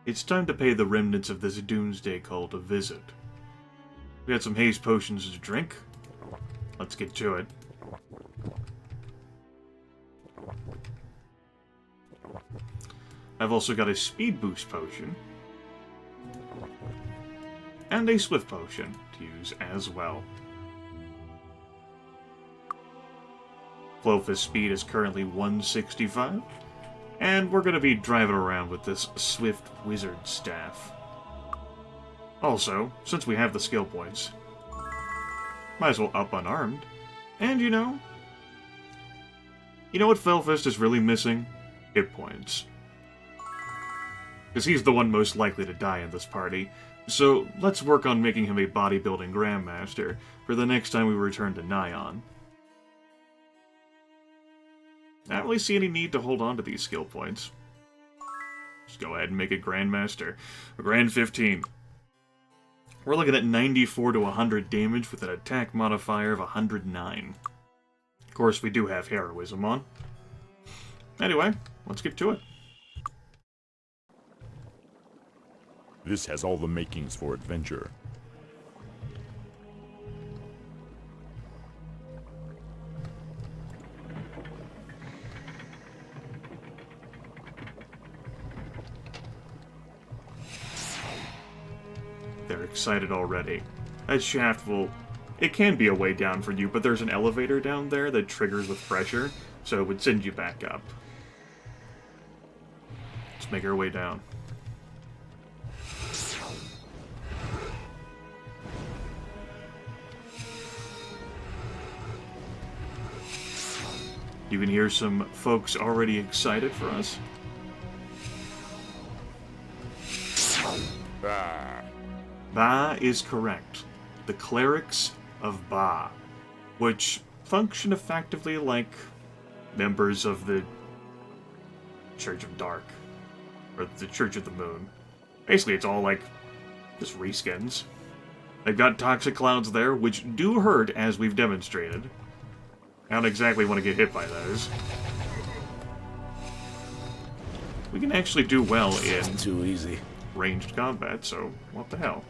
It's time to pay the remnants of this doomsday cult a visit. We got some haste potions to drink. Let's get to it. I've also got a speed boost potion. And a swift potion to use as well. Clovis' speed is currently 165. And we're going to be driving around with this swift wizard staff. Also, since we have the skill points, might as well up unarmed. And you know what Felfist is really missing? Hit points. Because he's the one most likely to die in this party. So let's work on making him a bodybuilding grandmaster for the next time we return to Nyon. I don't really see any need to hold on to these skill points. Just go ahead and make it grandmaster. A grand 15. We're looking at 94 to 100 damage with an attack modifier of 109. Of course, we do have heroism on. Anyway, let's get to it. This has all the makings for adventure. They're excited already. That shaft it can be a way down for you, but there's an elevator down there that triggers with pressure, so it would send you back up. Let's make our way down. You can hear some folks already excited for us. Ba is correct. The Clerics of Ba, which function effectively like members of the Church of Dark, or the Church of the Moon. Basically, it's all like just reskins. They've got toxic clouds there, which do hurt, as we've demonstrated. I don't exactly want to get hit by those. We can actually do well in too easy ranged combat, so what the hell?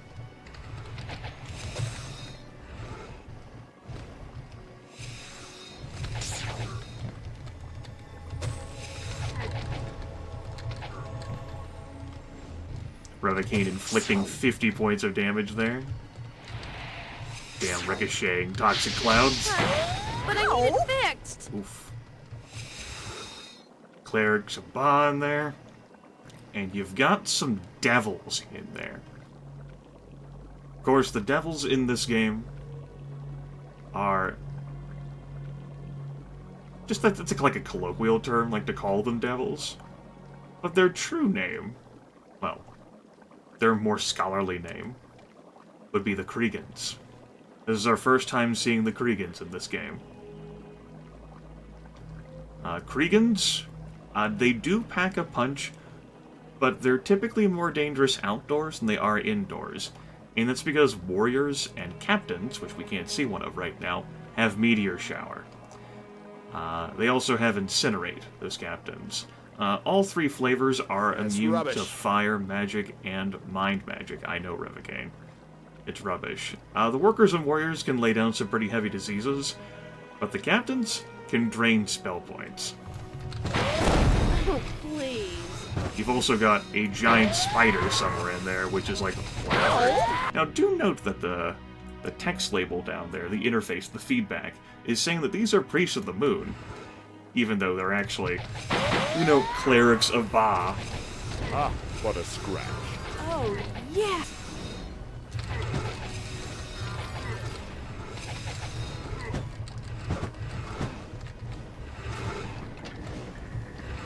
Revocaine inflicting 50 points of damage there. Damn, ricocheting toxic clouds. But I need it fixed! Oof. Clerics of Ba in there. And you've got some devils in there. Of course, the devils in this game are just that's like a colloquial term, like to call them devils. But their true name, well, their more scholarly name, would be the Kreegans. This is our first time seeing the Kreegans in this game. Kreegans, they do pack a punch, but they're typically more dangerous outdoors than they are indoors. And that's because warriors and captains, which we can't see one of right now, have Meteor Shower. They also have Incinerate, those captains. All three flavors are immune to fire, magic, and mind magic. I know, Revocaine. It's rubbish. The workers and warriors can lay down some pretty heavy diseases, but the captains can drain spell points. Oh, please. You've also got a giant spider somewhere in there, which is like whatever. Now, do note that the text label down there, the interface, the feedback, is saying that these are priests of the moon, even though they're actually, clerics of Ba. Ah, what a scratch. Oh, yeah.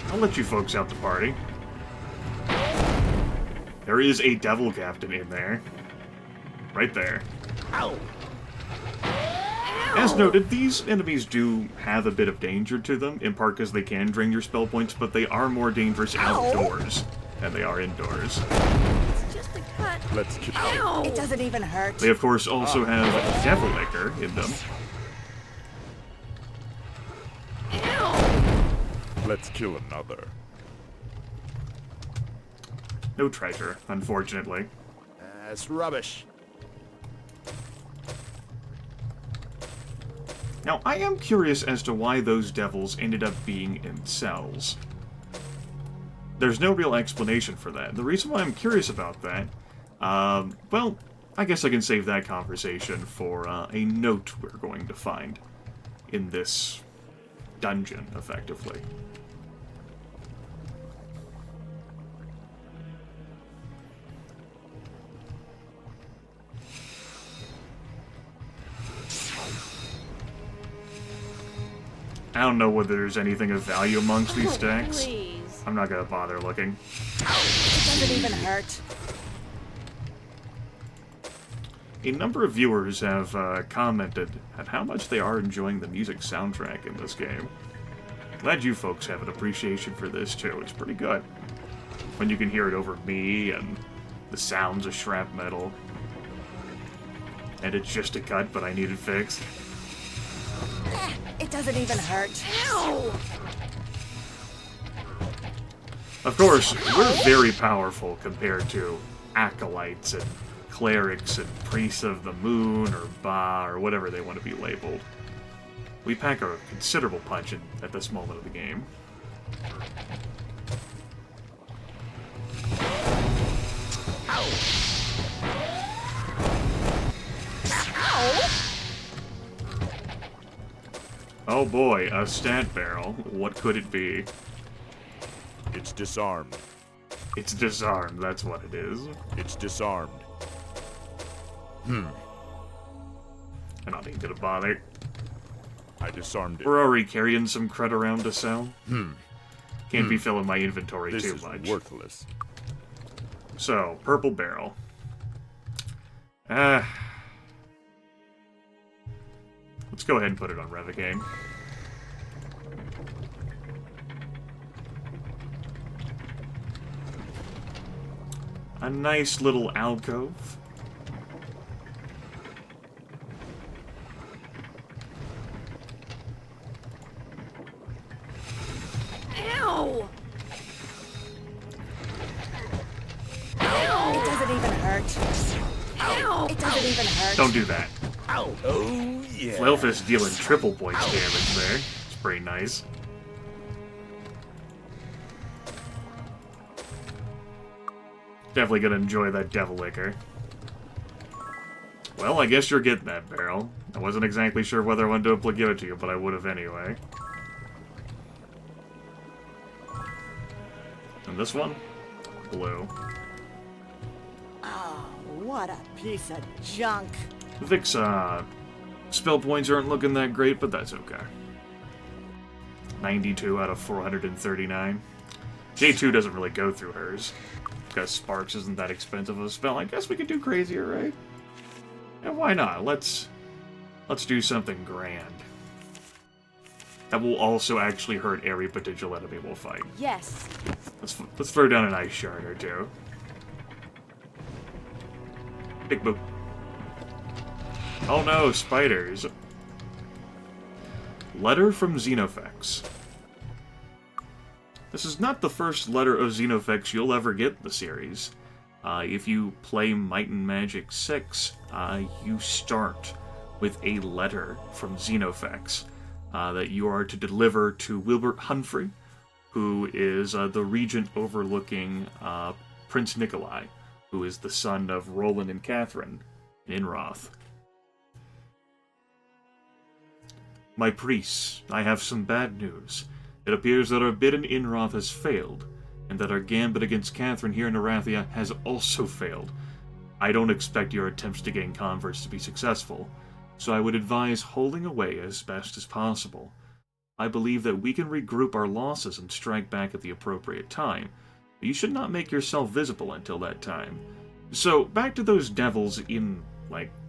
I'll let you folks out the party. There is a devil captain in there. Right there. Ow. As noted, these enemies do have a bit of danger to them, in part because they can drain your spell points, but they are more dangerous outdoors than they are indoors. It's just a cut. Let's kill Ow. It doesn't even hurt. They, of course, also have Devil Liquor in them. Let's kill another. No treasure, unfortunately. That's rubbish. Now, I am curious as to why those devils ended up being in cells. There's no real explanation for that. The reason why I'm curious about that, well, I guess I can save that conversation for a note we're going to find in this dungeon, effectively. I don't know whether there's anything of value amongst these stacks. Please. I'm not gonna bother looking. It doesn't even hurt. A number of viewers have commented at how much they are enjoying the music soundtrack in this game. Glad you folks have an appreciation for this too. It's pretty good. When you can hear it over me and the sounds of shrapnel. And it's just a cut, but I need it fixed. It doesn't even hurt. Ow! Of course, we're very powerful compared to acolytes and clerics and priests of the moon or Ba or whatever they want to be labeled. We pack a considerable punch at this moment of the game. Oh boy, a stat barrel. What could it be? It's disarmed. It's disarmed, that's what it is. It's disarmed. I'm not even gonna bother. I disarmed it. We're already carrying some crud around to sell. Can't be filling my inventory This too is much. worthless. So, purple barrel. Let's go ahead and put it on Revocaine. A nice little alcove. Ow! Ow! It doesn't even hurt. Ow! It doesn't even hurt. Don't do that. Ow. Oh, yeah. Flailfish dealing triple points damage there. It's pretty nice. Definitely gonna enjoy that devil liquor. Well, I guess you're getting that barrel. I wasn't exactly sure whether I wanted to give it to you, but I would have anyway. And this one? Blue. Oh, what a piece of junk. Vic's, spell points aren't looking that great, but that's okay. 92 out of 439. J2 doesn't really go through hers. Because Sparks isn't that expensive of a spell. I guess we could do crazier, right? Yeah, why not? Let's do something grand. That will also actually hurt every potential enemy we'll fight. Yes. Let's throw down an ice shard or two. Big boop. Oh no, spiders. Letter from Xenofex. This is not the first letter of Xenofex you'll ever get in the series. If you play Might and Magic 6, you start with a letter from Xenofex that you are to deliver to Wilbert Humphrey, who is the regent overlooking Prince Nikolai, who is the son of Roland and Catherine in Inroth. My priests, I have some bad news. It appears that our bid in Inroth has failed, and that our gambit against Catherine here in Arathia has also failed. I don't expect your attempts to gain converts to be successful, so I would advise holding away as best as possible. I believe that we can regroup our losses and strike back at the appropriate time, but you should not make yourself visible until that time. So, back to those devils in,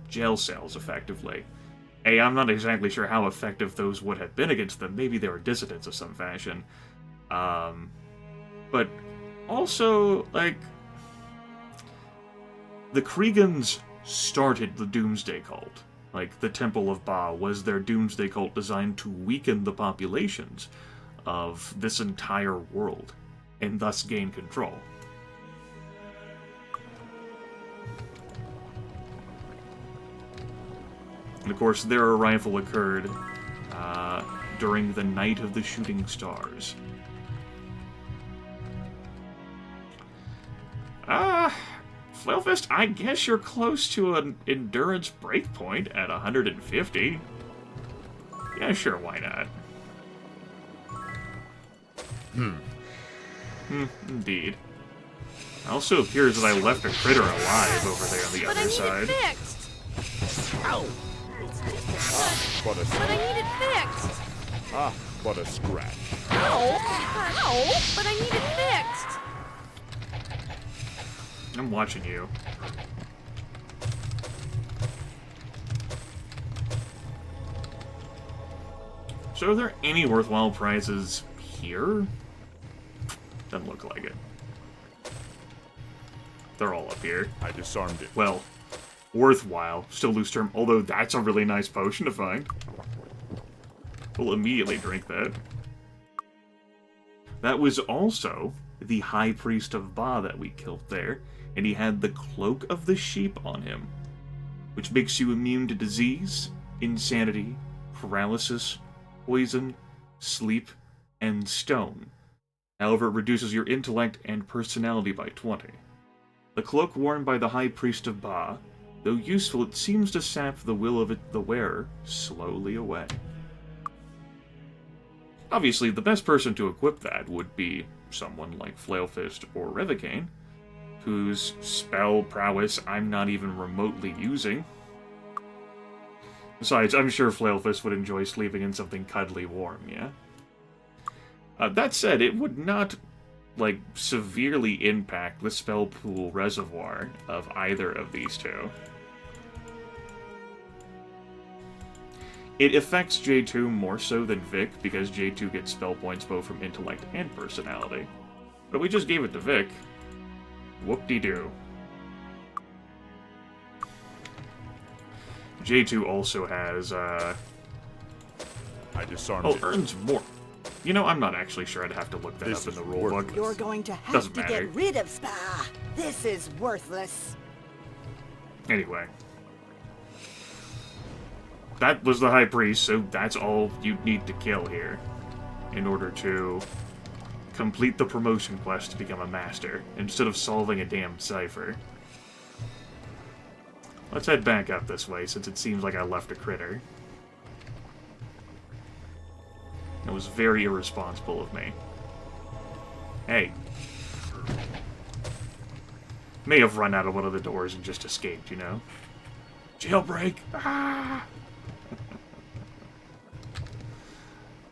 jail cells, effectively. Hey, I'm not exactly sure how effective those would have been against them. Maybe they were dissidents of some fashion. But also, the Kreegans started the Doomsday Cult. The Temple of Ba was their Doomsday Cult designed to weaken the populations of this entire world, and thus gain control. And of course, their arrival occurred during the Night of the Shooting Stars. Flailfist, I guess you're close to an endurance breakpoint at 150. Yeah, sure, why not? Indeed. It also appears that I left a critter alive over there on the other side. But I need it fixed! Ow! But I need it fixed! but a scratch. Ow! But I need it fixed! I'm watching you. So are there any worthwhile prizes here? Doesn't look like it. They're all up here. I disarmed it. Well, worthwhile. Still loose term, although that's a really nice potion to find. We'll immediately drink that. That was also the High Priest of Ba that we killed there, and he had the Cloak of the Sheep on him, which makes you immune to disease, insanity, paralysis, poison, sleep, and stone. However, it reduces your intellect and personality by 20. The cloak worn by the High Priest of Ba, though useful, it seems to sap the will of the wearer slowly away. Obviously, the best person to equip that would be someone like Flailfist or Revicane, whose spell prowess I'm not even remotely using. Besides, I'm sure Flailfist would enjoy sleeping in something cuddly warm, yeah? That said, it would not, severely impact the spell pool reservoir of either of these two. It affects J2 more so than Vic, because J2 gets spell points both from intellect and personality. But we just gave it to Vic. Whoop-de-doo. J2 also has, I disarmed it. earns more. You know, I'm not actually sure. I'd have to look that up in the rulebook. You're going to have Doesn't to matter. get rid of Spa. This is worthless. Anyway. That was the High Priest, so that's all you'd need to kill here in order to complete the promotion quest to become a master, instead of solving a damn cipher. Let's head back up this way, since it seems like I left a critter. It was very irresponsible of me. Hey. May have run out of one of the doors and just escaped, you know? Jailbreak! Ah!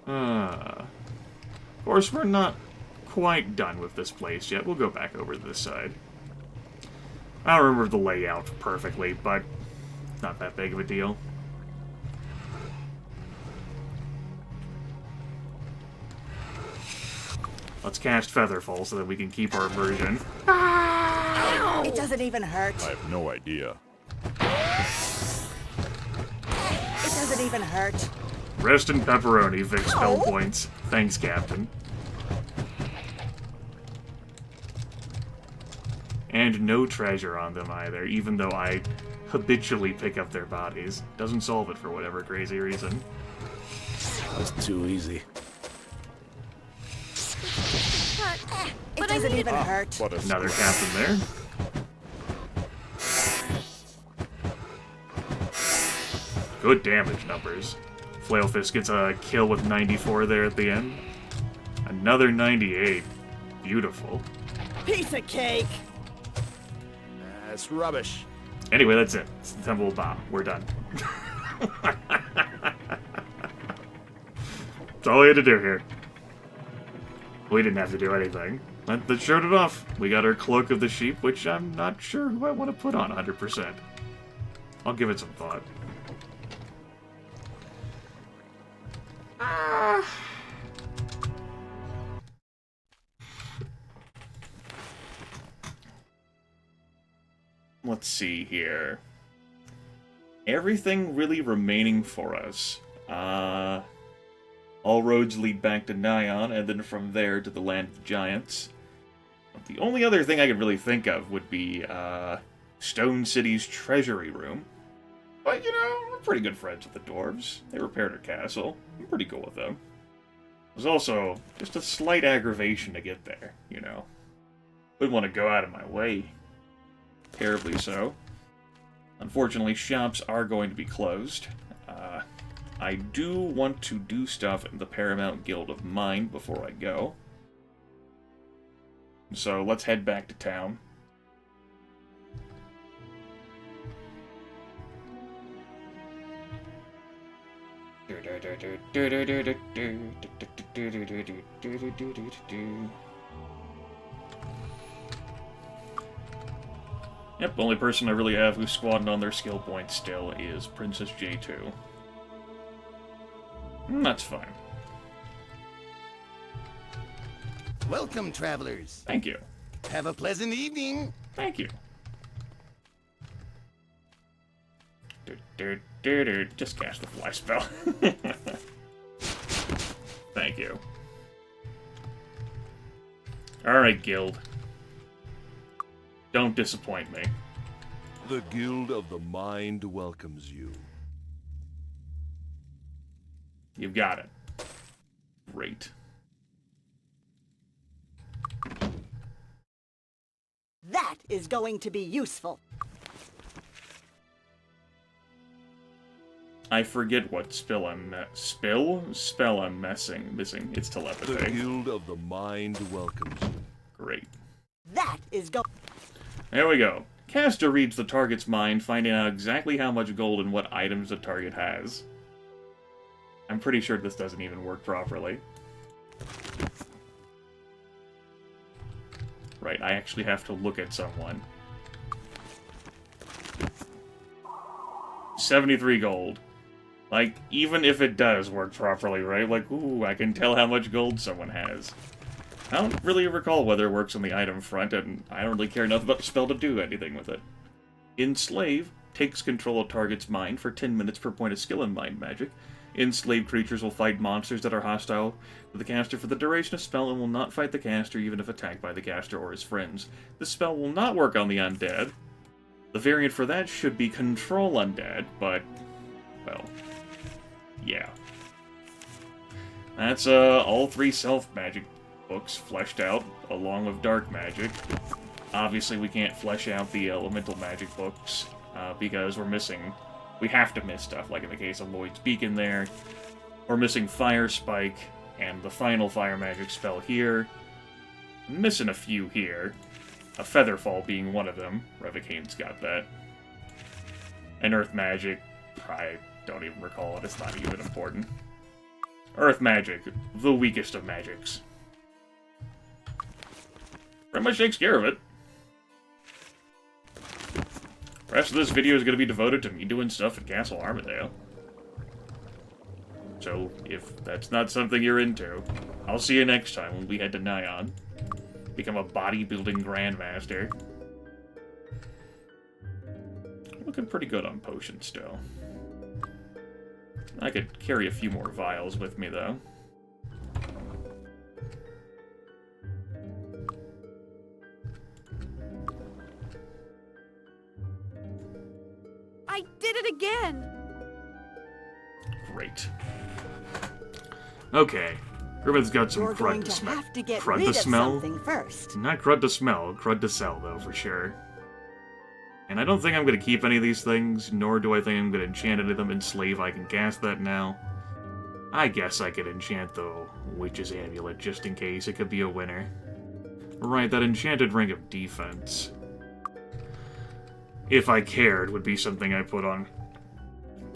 Of course, we're not quite done with this place yet. We'll go back over to this side. I don't remember the layout perfectly, but not that big of a deal. Let's cast Featherfall so that we can keep our immersion. It doesn't even hurt. I have no idea. It doesn't even hurt. Rest in pepperoni, Vic spell points. Thanks, Captain. And no treasure on them either, even though I habitually pick up their bodies. Doesn't solve it for whatever crazy reason. That's too easy. It doesn't even hurt. But a Another scratch. captain there. Good damage numbers. Flailfist gets a kill with 94 there at the end. Another 98. Beautiful. Piece of cake. That's rubbish. Anyway, that's it. It's the Temple of Ba. We're done. That's all we had to do here. We didn't have to do anything. That showed it off. We got our Cloak of the Sheep, which I'm not sure who I want to put on 100%. I'll give it some thought. Let's see here. Everything really remaining for us. All roads lead back to Nyan, and then from there to the Land of the Giants. The only other thing I could really think of would be Stone City's Treasury Room. But, you know, we're pretty good friends with the dwarves. They repaired our castle. I'm pretty cool with them. There's also just a slight aggravation to get there, you know. Wouldn't want to go out of my way. Terribly so. Unfortunately, shops are going to be closed. I do want to do stuff in the Paramount Guild of Mind before I go. So let's head back to town. Yep, the only person I really have who's squatting on their skill points still is Princess J2. That's fine. Welcome, travelers. Thank you. Have a pleasant evening. Thank you. Just cast the fly spell. Thank you. Alright, Guild. Don't disappoint me. The Guild of the Mind welcomes you. You've got it. Great. That is going to be useful. I forget what spell I'm missing. It's The telepathy. Guild of the Mind welcomes you. Great. That is go. There we go. Caster reads the target's mind, finding out exactly how much gold and what items the target has. I'm pretty sure this doesn't even work properly. Right, I actually have to look at someone. 73 gold. Like, even if it does work properly, right? Like, ooh, I can tell how much gold someone has. I don't really recall whether it works on the item front, and I don't really care enough about the spell to do anything with it. Enslave takes control of target's mind for 10 minutes per point of skill in mind magic. Enslaved creatures will fight monsters that are hostile to the caster for the duration of spell and will not fight the caster even if attacked by the caster or his friends. This spell will not work on the undead. The variant for that should be control undead, but, well, yeah. That's all 3 self-magic books fleshed out, along with dark magic. Obviously, we can't flesh out the elemental magic books, because we have to miss stuff, like in the case of Lloyd's Beacon there. We're missing Fire Spike, and the final fire magic spell here. I'm missing a few here. A Featherfall being one of them. Revocane's got that. And Earth Magic, I don't even recall it, it's not even important. Earth Magic, the weakest of magics. Pretty much takes care of it. The rest of this video is going to be devoted to me doing stuff at Castle Harmondale. So, if that's not something you're into, I'll see you next time when we head to Nyon. Become a bodybuilding grandmaster. Looking pretty good on potions still. I could carry a few more vials with me, though. I did it again. Great. Okay. Grimith's got some You're crud going to to smell. have to get Crud rid to of smell? something first. Not crud to smell, crud to sell, though, for sure. And I don't think I'm going to keep any of these things, nor do I think I'm going to enchant any of them. Enslave, I can cast that now. I guess I could enchant the Witch's Amulet, just in case. It could be a winner. Right, that enchanted Ring of Defense. If I cared, would be something I put on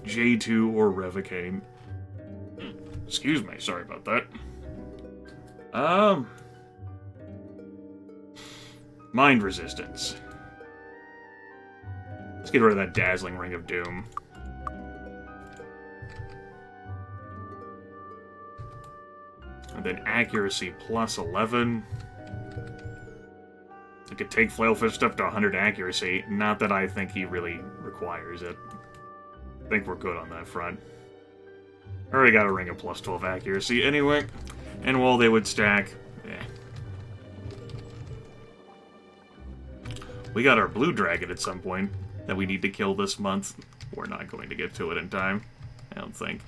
J2 or Revocane. Excuse me, sorry about that. Mind Resistance. Let's get rid of that Dazzling Ring of Doom. And then Accuracy plus 11. I could take Flailfist up to 100 accuracy. Not that I think he really requires it. I think we're good on that front. Already got a ring of plus 12 accuracy anyway. And while they would stack, we got our blue dragon at some point. that we need to kill this month. We're not going to get to it in time, I don't think.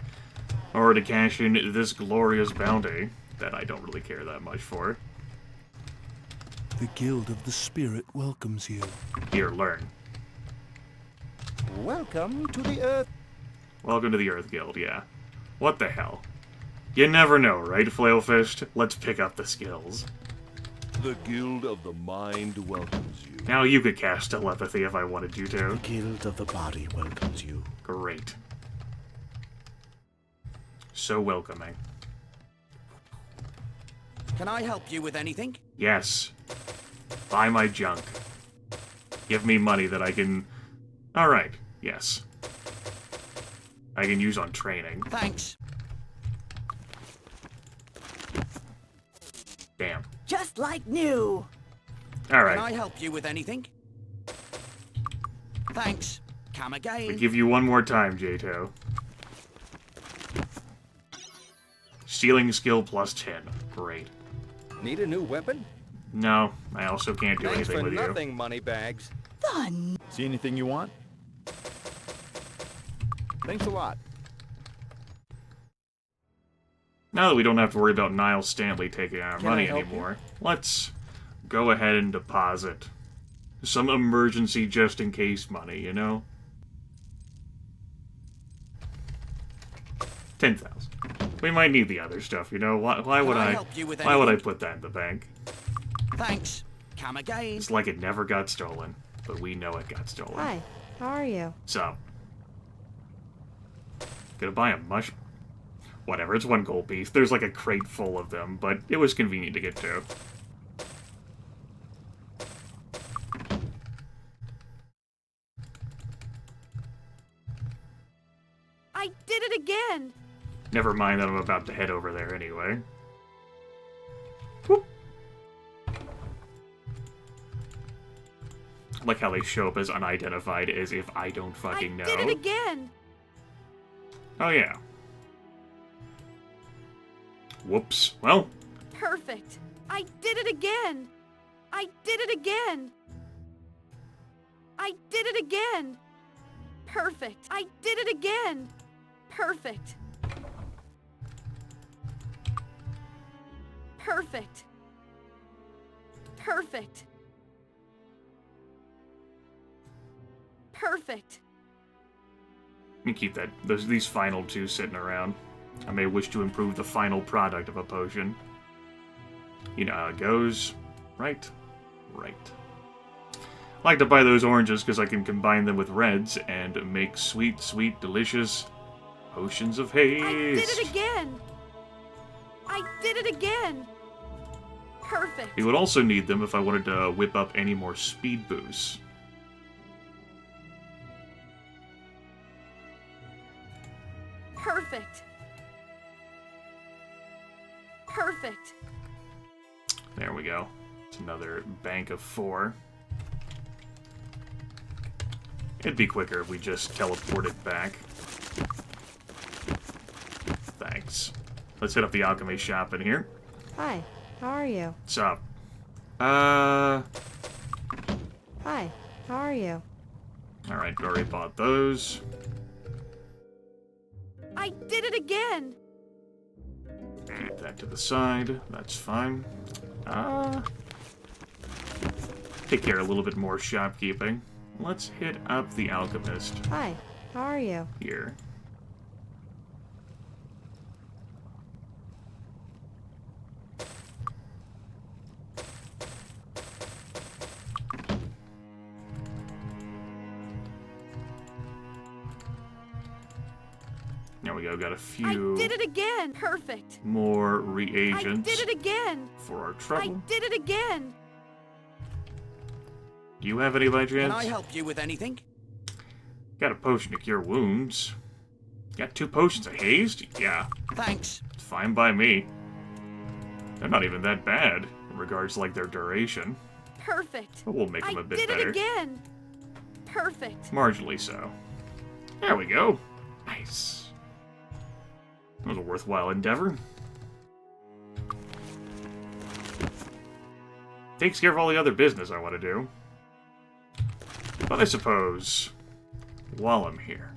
Or to cash in this glorious bounty that I don't really care that much for. The Guild of the Spirit welcomes you. Here, learn. Welcome to the Earth. Welcome to the Earth Guild, yeah. What the hell? You never know, right, Flailfist? Let's pick up the skills. The Guild of the Mind welcomes you. Now you could cast telepathy if I wanted you to. Guild of the Body welcomes you. Great. So welcoming. Can I help you with anything? Yes. Buy my junk. Give me money that I can... Alright, yes. I can use on training. Thanks. Damn. Just like new. Alright. Can I help you with anything? Thanks. Come I again. give you one more time, Jato. Stealing skill plus 10. Great. Need a new weapon? No, I also can't do Thanks anything for with you. nothing, moneybags. Fun. See anything you want? Thanks a lot. Now that we don't have to worry about Niles Stanley taking our Can money I help anymore, let's go ahead and deposit some emergency just-in-case money, you know? 10,000. We might need the other stuff, you know? Why would Can I I? help you with Why would I anything? put that in the bank? Thanks. Come again. It's like it never got stolen, but we know it got stolen. Hi, how are you? So, gonna buy a mush. Whatever, it's one gold piece. There's like a crate full of them, but it was convenient to get to. I did it again. Never mind that I'm about to head over there anyway. Whoop. Like how they show up as unidentified as if I don't fucking know. I did it again. Oh yeah. Whoops. Well, Perfect. I did it again. I did it again. I did it again. Perfect. I did it again. Perfect. Perfect. Perfect. Perfect. let me keep these final two sitting around. I may wish to improve the final product of a potion. You know how it goes. Right. Right. I like to buy those oranges because I can combine them with reds and make sweet, sweet, delicious potions of haste. I did it again. I did it again. Perfect. We would also need them if I wanted to whip up any more speed boosts. Perfect. Perfect. There we go. It's another bank of 4. It'd be quicker if we just teleported back. Thanks. Let's hit up the alchemy shop in here. Hi, how are you? What's up? Hi, how are you? Alright, already bought those. I did it again. Keep that to the side. That's fine. Take care of a little bit more shopkeeping. Let's hit up the alchemist Hi, how are you? here. There we go, got a few I did it again. Perfect. more I reagents did it again. for our I trouble. did it again. Do you have any by Can chance? I help you with anything? Got a potion to cure wounds. Got 2 potions of haste? Yeah, Thanks. it's fine by me. They're not even that bad in regards to like their duration, Perfect. but we'll make them I a bit did better. it again. Perfect. Marginally so. There we go. Nice. That was a worthwhile endeavor. Takes care of all the other business I want to do. But I suppose, while I'm here,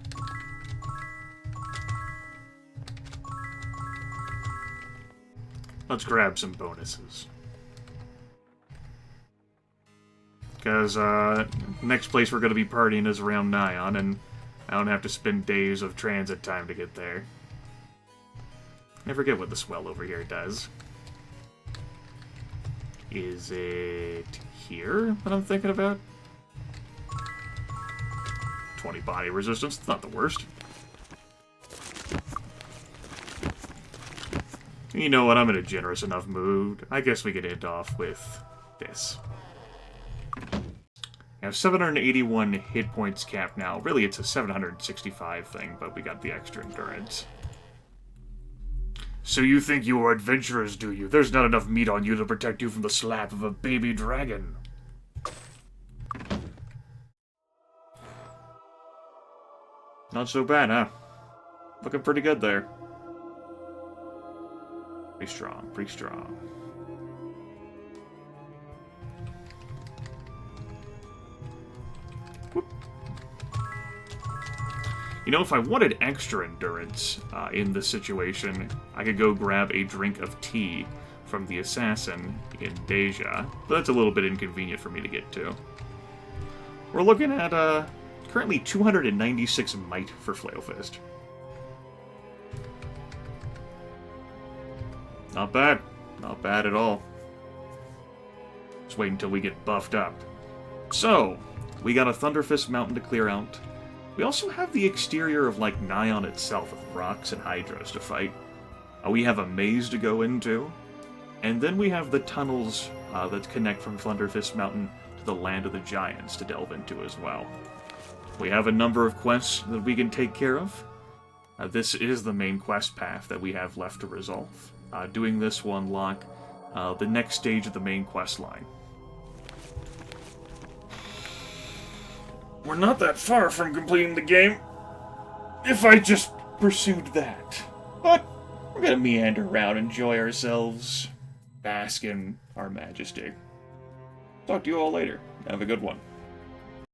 let's grab some bonuses. Because, next place we're going to be partying is around Nyon, and I don't have to spend days of transit time to get there. I forget what the swell over here does. Is it here that I'm thinking about? 20 body resistance, not the worst. You know what, I'm in a generous enough mood. I guess we could end off with this. I have 781 hit points capped now. Really, it's a 765 thing, but we got the extra endurance. So you think you are adventurers, do you? There's not enough meat on you to protect you from the slap of a baby dragon. Not so bad, huh? Looking pretty good there. Pretty strong, pretty strong. Whoop. You know, if I wanted extra endurance in this situation, I could go grab a drink of tea from the assassin in Deja, but that's a little bit inconvenient for me to get to. We're looking at currently 296 might for Flail Fist. Not bad. Not bad at all. Just wait until we get buffed up. So, we got a Thunderfist mountain to clear out. We also have the exterior of, like, Nyon itself with rocks and hydras to fight. We have a maze to go into. And then we have the tunnels that connect from Thunderfist Mountain to the Land of the Giants to delve into as well. We have a number of quests that we can take care of. This is the main quest path that we have left to resolve. Doing this will unlock the next stage of the main quest line. We're not that far from completing the game, if I just pursued that. But we're gonna meander around, enjoy ourselves, bask in our majesty. Talk to you all later. Have a good one.